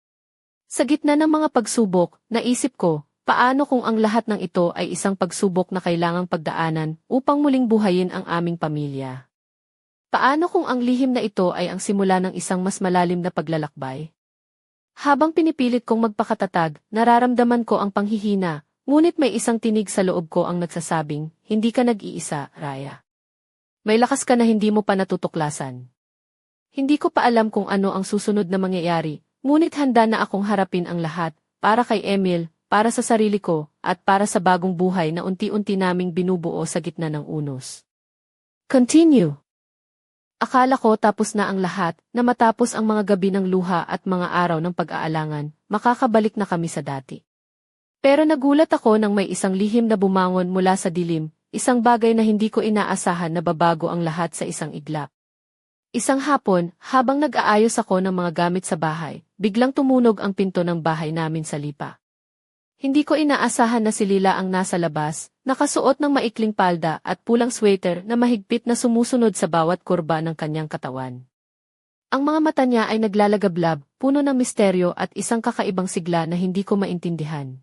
Sa gitna ng mga pagsubok, naisip ko, paano kung ang lahat ng ito ay isang pagsubok na kailangang pagdaanan upang muling buhayin ang aming pamilya? Paano kung ang lihim na ito ay ang simula ng isang mas malalim na paglalakbay? Habang pinipilit kong magpakatatag, nararamdaman ko ang panghihina, ngunit may isang tinig sa loob ko ang nagsasabing, hindi ka nag-iisa, Raya. May lakas ka na hindi mo pa natutuklasan. Hindi ko pa alam kung ano ang susunod na mangyayari, ngunit handa na akong harapin ang lahat, para kay Emil, para sa sarili ko, at para sa bagong buhay na unti-unti naming binubuo sa gitna ng unos. Continue. Akala ko tapos na ang lahat, na matapos ang mga gabi ng luha at mga araw ng pag-aalangan, makakabalik na kami sa dati. Pero nagulat ako nang may isang lihim na bumangon mula sa dilim, isang bagay na hindi ko inaasahan na babago ang lahat sa isang iglap. Isang hapon, habang nag-aayos ako ng mga gamit sa bahay, biglang tumunog ang pinto ng bahay namin sa Lipa. Hindi ko inaasahan na si Lila ang nasa labas, nakasuot ng maikling palda at pulang sweater na mahigpit na sumusunod sa bawat kurba ng kanyang katawan. Ang mga mata niya ay naglalagablab, puno ng misteryo at isang kakaibang sigla na hindi ko maintindihan.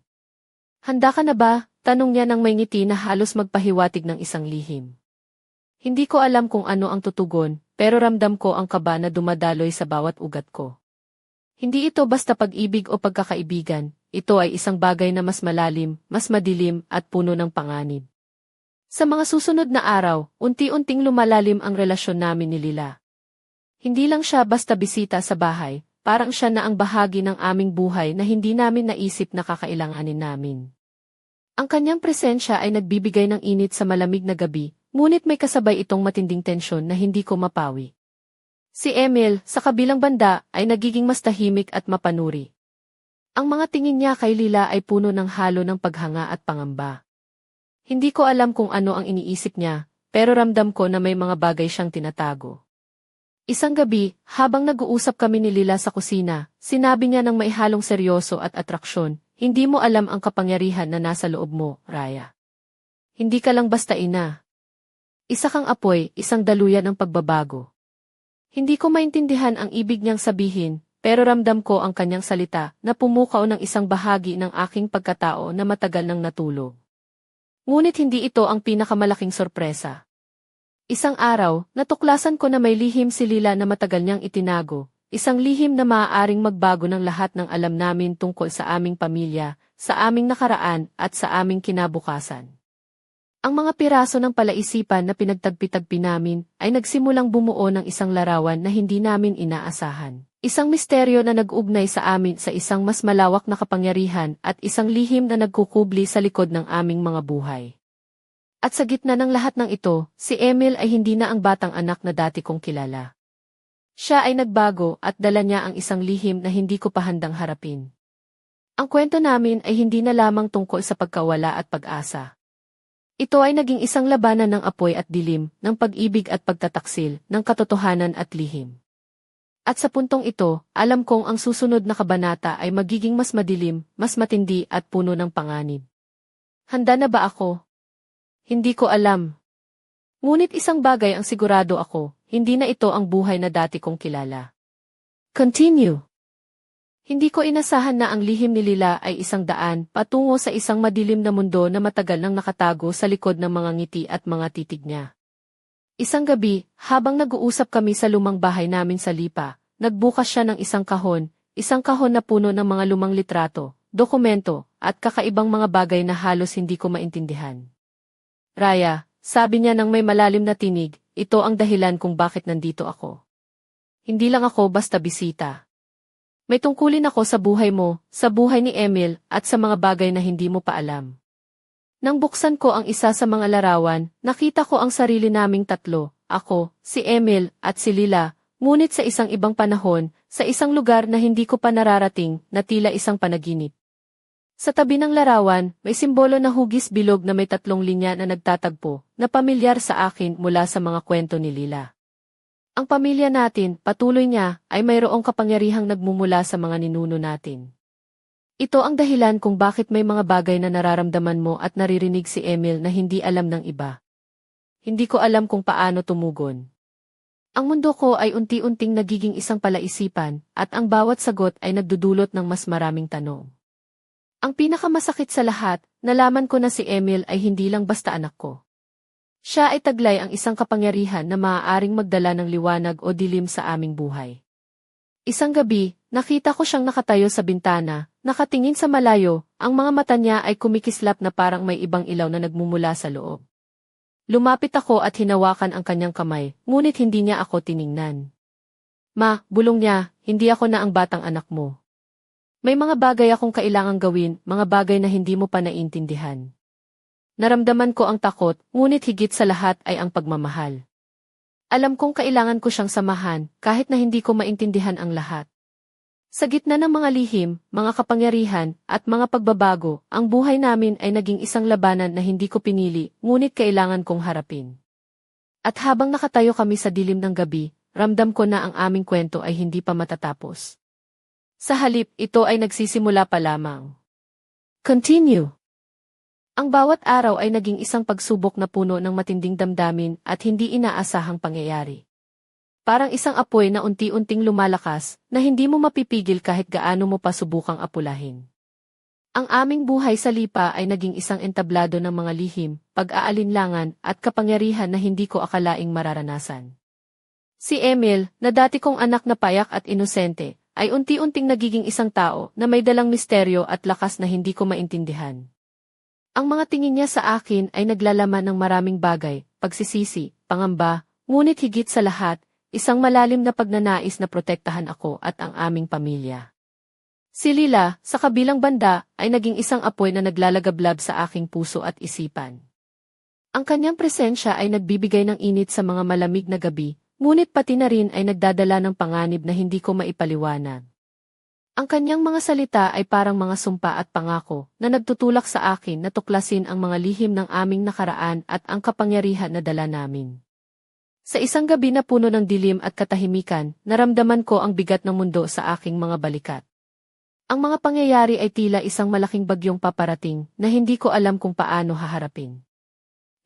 Handa ka na ba? Tanong niya nang may ngiti na halos magpahiwatig ng isang lihim. Hindi ko alam kung ano ang tutugon, pero ramdam ko ang kaba na dumadaloy sa bawat ugat ko. Hindi ito basta pag-ibig o pagkakaibigan, ito ay isang bagay na mas malalim, mas madilim at puno ng panganib. Sa mga susunod na araw, unti-unting lumalalim ang relasyon namin ni Lila. Hindi lang siya basta bisita sa bahay, parang siya na ang bahagi ng aming buhay na hindi namin naisip na kakailanganin namin. Ang kanyang presensya ay nagbibigay ng init sa malamig na gabi, ngunit may kasabay itong matinding tensyon na hindi ko mapawi. Si Emil, sa kabilang banda, ay nagiging mas tahimik at mapanuri. Ang mga tingin niya kay Lila ay puno ng halo ng paghanga at pangamba. Hindi ko alam kung ano ang iniisip niya, pero ramdam ko na may mga bagay siyang tinatago. Isang gabi, habang nag-uusap kami ni Lila sa kusina, sinabi niya ng may halong seryoso at atraksyon, hindi mo alam ang kapangyarihan na nasa loob mo, Raya. Hindi ka lang basta ina. Isa kang apoy, isang daluyan ng pagbabago. Hindi ko maintindihan ang ibig niyang sabihin, pero ramdam ko ang kanyang salita na pumukaw ng isang bahagi ng aking pagkatao na matagal nang natulog. Ngunit hindi ito ang pinakamalaking sorpresa. Isang araw, natuklasan ko na may lihim si Lila na matagal niyang itinago, isang lihim na maaaring magbago ng lahat ng alam namin tungkol sa aming pamilya, sa aming nakaraan at sa aming kinabukasan. Ang mga piraso ng palaisipan na pinagtagpi-tagpi namin ay nagsimulang bumuo ng isang larawan na hindi namin inaasahan. Isang misteryo na nag-ugnay sa amin sa isang mas malawak na kapangyarihan at isang lihim na nagkukubli sa likod ng aming mga buhay. At sa gitna ng lahat ng ito, si Emil ay hindi na ang batang anak na dati kong kilala. Siya ay nagbago at dala niya ang isang lihim na hindi ko pa handang harapin. Ang kwento namin ay hindi na lamang tungkol sa pagkawala at pag-asa. Ito ay naging isang labanan ng apoy at dilim, ng pag-ibig at pagtataksil, ng katotohanan at lihim. At sa puntong ito, alam kong ang susunod na kabanata ay magiging mas madilim, mas matindi at puno ng panganib. Handa na ba ako? Hindi ko alam. Ngunit isang bagay ang sigurado ako, hindi na ito ang buhay na dati kong kilala. Continue. Hindi ko inasahan na ang lihim ni Lila ay isang daan patungo sa isang madilim na mundo na matagal nang nakatago sa likod ng mga ngiti at mga titig niya. Isang gabi, habang nag-uusap kami sa lumang bahay namin sa Lipa, nagbukas siya ng isang kahon na puno ng mga lumang litrato, dokumento, at kakaibang mga bagay na halos hindi ko maintindihan. Raya, sabi niya nang may malalim na tinig, ito ang dahilan kung bakit nandito ako. Hindi lang ako basta bisita. May tungkulin ako sa buhay mo, sa buhay ni Emil, at sa mga bagay na hindi mo pa alam. Nang buksan ko ang isa sa mga larawan, nakita ko ang sarili naming tatlo, ako, si Emil, at si Lila, ngunit sa isang ibang panahon, sa isang lugar na hindi ko pa nararating, na tila isang panaginip. Sa tabi ng larawan, may simbolo na hugis bilog na may tatlong linya na nagtatagpo, na pamilyar sa akin mula sa mga kwento ni Lila. Ang pamilya natin, patuloy niya, ay mayroong kapangyarihang nagmumula sa mga ninuno natin. Ito ang dahilan kung bakit may mga bagay na nararamdaman mo at naririnig si Emil na hindi alam ng iba. Hindi ko alam kung paano tumugon. Ang mundo ko ay unti-unting nagiging isang palaisipan, at ang bawat sagot ay nagdudulot ng mas maraming tanong. Ang pinakamasakit sa lahat, nalaman ko na si Emil ay hindi lang basta anak ko. Siya ay taglay ang isang kapangyarihan na maaaring magdala ng liwanag o dilim sa aming buhay. Isang gabi, Nakita ko siyang nakatayo sa bintana, nakatingin sa malayo, ang mga mata niya ay kumikislap na parang may ibang ilaw na nagmumula sa loob. Lumapit ako at hinawakan ang kanyang kamay, ngunit hindi niya ako tiningnan. Ma, bulong niya, hindi ako na ang batang anak mo. May mga bagay akong kailangang gawin, mga bagay na hindi mo pa naiintindihan. Naramdaman ko ang takot, ngunit higit sa lahat ay ang pagmamahal. Alam kong kailangan ko siyang samahan, kahit na hindi ko maintindihan ang lahat. Sa gitna ng mga lihim, mga kapangyarihan, at mga pagbabago, ang buhay namin ay naging isang labanan na hindi ko pinili, ngunit kailangan kong harapin. At habang nakatayo kami sa dilim ng gabi, ramdam ko na ang aming kwento ay hindi pa matatapos. Sa halip, ito ay nagsisimula pa lamang. Continue. Ang bawat araw ay naging isang pagsubok na puno ng matinding damdamin at hindi inaasahang pangyayari. Parang isang apoy na unti-unting lumalakas, na hindi mo mapipigil kahit gaano mo pa subukang apulahin. Ang aming buhay sa lipa ay naging isang entablado ng mga lihim, pag-aalinlangan at kapangyarihan na hindi ko akalaing mararanasan. Si Emil, na dati kong anak na payak at inosente, ay unti-unting nagiging isang tao na may dalang misteryo at lakas na hindi ko maintindihan. Ang mga tingin niya sa akin ay naglalaman ng maraming bagay, pagsisisi, pangamba, ngunit higit sa lahat, isang malalim na pagnanais na protektahan ako at ang aming pamilya. Si Lila, sa kabilang banda, ay naging isang apoy na naglalagablab sa aking puso at isipan. Ang kanyang presensya ay nagbibigay ng init sa mga malamig na gabi, ngunit pati na rin ay nagdadala ng panganib na hindi ko maipaliwanag. Ang kanyang mga salita ay parang mga sumpa at pangako na nagtutulak sa akin na tuklasin ang mga lihim ng aming nakaraan at ang kapangyarihan na dala namin. Sa isang gabi na puno ng dilim at katahimikan, naramdaman ko ang bigat ng mundo sa aking mga balikat. Ang mga pangyayari ay tila isang malaking bagyong paparating na hindi ko alam kung paano haharapin.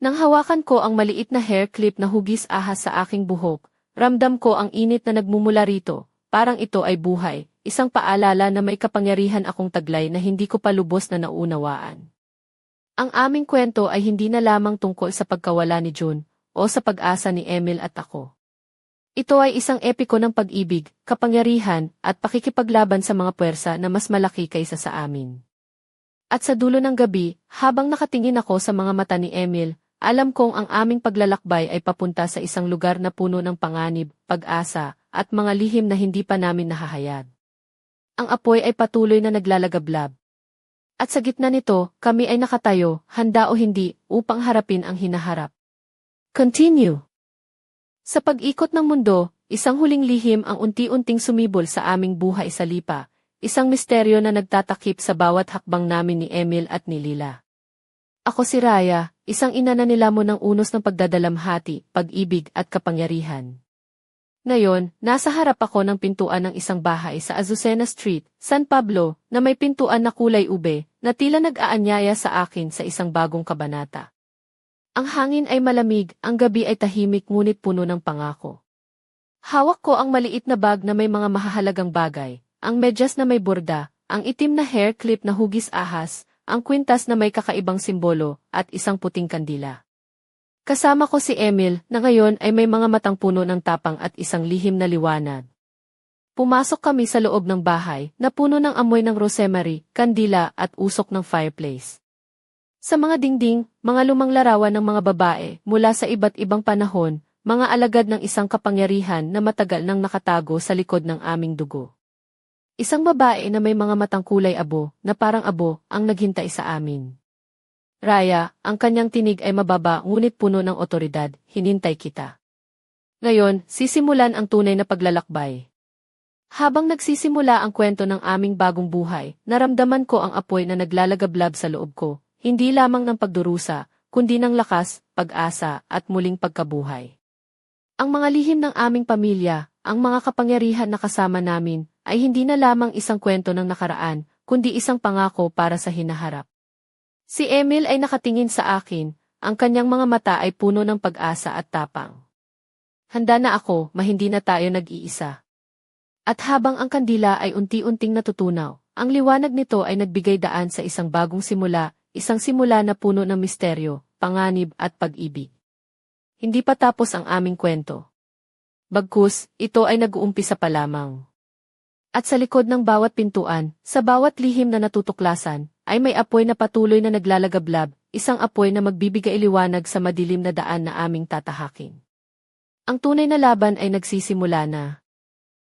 Nang hawakan ko ang maliit na hair clip na hugis ahas sa aking buhok, ramdam ko ang init na nagmumula rito, parang ito ay buhay, isang paalala na may kapangyarihan akong taglay na hindi ko pa lubos na naunawaan. Ang aming kwento ay hindi na lamang tungkol sa pagkawala ni June, o sa pag-asa ni Emil at ako. Ito ay isang epiko ng pag-ibig, kapangyarihan, at pakikipaglaban sa mga puwersa na mas malaki kaysa sa amin. At sa dulo ng gabi, habang nakatingin ako sa mga mata ni Emil, alam kong ang aming paglalakbay ay papunta sa isang lugar na puno ng panganib, pag-asa, at mga lihim na hindi pa namin nahahayag. Ang apoy ay patuloy na naglalagablab. At sa gitna nito, kami ay nakatayo, handa o hindi, upang harapin ang hinaharap. Continue. Sa pag-ikot ng mundo, isang huling lihim ang unti-unting sumibol sa aming buhay sa lipa, isang misteryo na nagtatakip sa bawat hakbang namin ni Emil at ni Lila. Ako si Raya, isang ina na nilamon ng unos ng pagdadalamhati, pag-ibig at kapangyarihan. Ngayon, nasa harap ako ng pintuan ng isang bahay sa Azucena Street, San Pablo, na may pintuan na kulay ube, na tila nag-aanyaya sa akin sa isang bagong kabanata. Ang hangin ay malamig, ang gabi ay tahimik ngunit puno ng pangako. Hawak ko ang maliit na bag na may mga mahahalagang bagay, ang medyas na may borda, ang itim na hair clip na hugis ahas, ang kwintas na may kakaibang simbolo, at isang puting kandila. Kasama ko si Emil, na ngayon ay may mga matang puno ng tapang at isang lihim na liwanag. Pumasok kami sa loob ng bahay, na puno ng amoy ng rosemary, kandila at usok ng fireplace. Sa mga dingding, mga lumang larawan ng mga babae mula sa iba't ibang panahon, mga alagad ng isang kapangyarihan na matagal nang nakatago sa likod ng aming dugo. Isang babae na may mga matang kulay abo, na parang abo, ang naghintay sa amin. Raya, ang kanyang tinig ay mababa ngunit puno ng otoridad, hinintay kita. Ngayon, sisimulan ang tunay na paglalakbay. Habang nagsisimula ang kwento ng aming bagong buhay, naramdaman ko ang apoy na naglalagablab sa loob ko. Hindi lamang ng pagdurusa, kundi ng lakas, pag-asa, at muling pagkabuhay. Ang mga lihim ng aming pamilya, ang mga kapangyarihan na kasama namin, ay hindi na lamang isang kwento ng nakaraan, kundi isang pangako para sa hinaharap. Si Emil ay nakatingin sa akin, ang kanyang mga mata ay puno ng pag-asa at tapang. Handa na ako, hindi na tayo nag-iisa. At habang ang kandila ay unti-unting natutunaw, ang liwanag nito ay nagbigay daan sa isang bagong simula, isang simula na puno ng misteryo, panganib at pag-ibig. Hindi pa tapos ang aming kwento. Bagkus, ito ay nag-uumpisa pa lamang. At sa likod ng bawat pintuan, sa bawat lihim na natutuklasan, ay may apoy na patuloy na naglalagablab, isang apoy na magbibigay liwanag sa madilim na daan na aming tatahakin. Ang tunay na laban ay nagsisimula na.